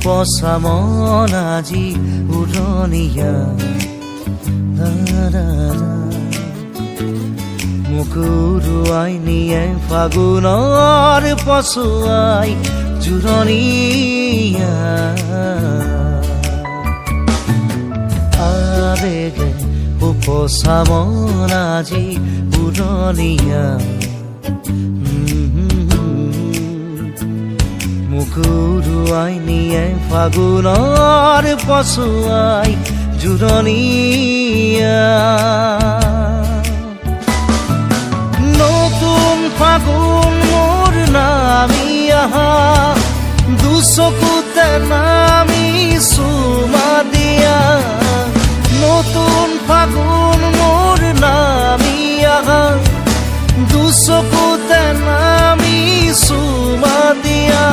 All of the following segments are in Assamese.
উপচামন আজি উৰণীয়া মোক উৰুৱাই নিয়ে ফাগুনৰ পছুৱাই জোৰণীয়া আবেগে উপচামন আজি উৰণীয়া মোক উৰুৱাই নিয়ে ফাগুনৰ পছুৱাই জোৰণীয়া নতুন ফাগুন মোৰ নামি আহা দুচকুতে নামি চুমা দিয়া নতুন ফাগুন মোৰ নামি আহা দুচকুতে নামি চুমা দিয়া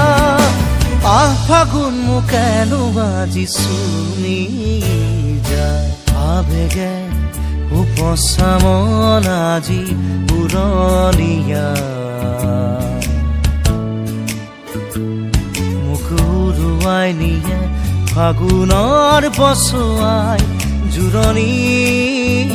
আহ ফাগুন মোকেনো বাজি চুমি যায় আবেগে উপচামন আজি উৰণীয়া মোক উৰুৱাই নিয়ে ফাগুনৰ পছুৱাই জোৰণীয়া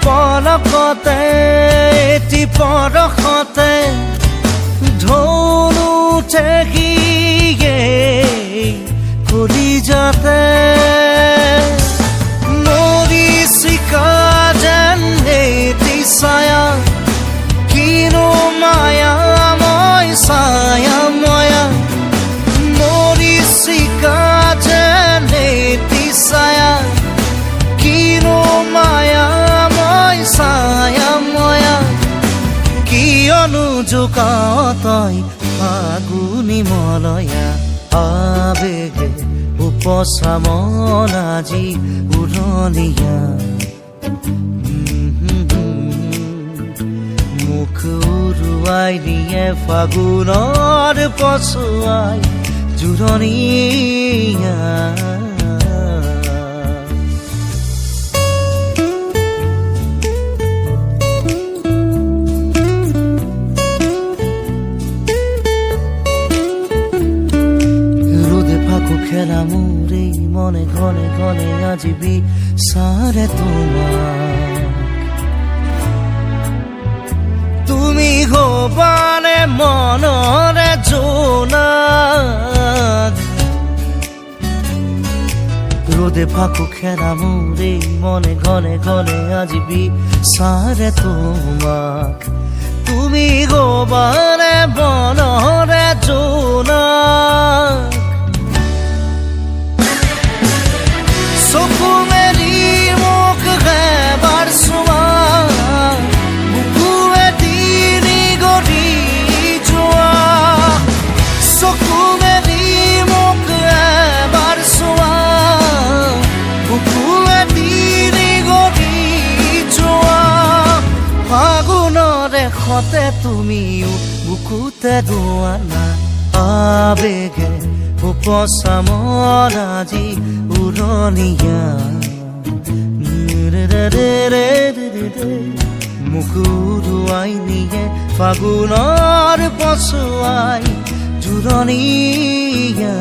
পলকতে এটি পৰশতে ঢোল উঠে গিয়ে কলিজাতে মৰিচিকা যেন এটি ছায়া কিনো মায়া মই ছায়া ময়া মৰিচিকা যেন এটি ছায়া কিনো মায়া ছায়া ময়া কিয়নো জোকাও তই ফাগুনী মলয়া আবেগে উপচামন আজি উৰণীয়া মোক উৰুৱাই নিয়ে ফাগুনৰ পছুৱাই জোৰণীয়া খেলা মোৰে মনে ঘনে ঘনে আজি বিচাৰে তোমাক তুমি হবানে মনৰে জোনাক ৰোদে ফাকু খেলা মোৰে মনে ঘনে ঘনে আজি বিচাৰে তোমাক তুমি হবানে মনৰে জোনাক চকু মেলি মোক এবাৰ চোৱা বুকুৱেদি নিগৰি যোৱা চকু মেলি মোক এবাৰ চোৱা বুকুৱেদি নিগৰি যোৱা ফাগুনৰ এখতে তুমিও বুকুতে ৰোৱা না আবেগে উপচামন আজি উৰণীয়া মোক উৰুৱাই নিয়ে ফাগুনৰ পছুৱাই জোৰণীয়া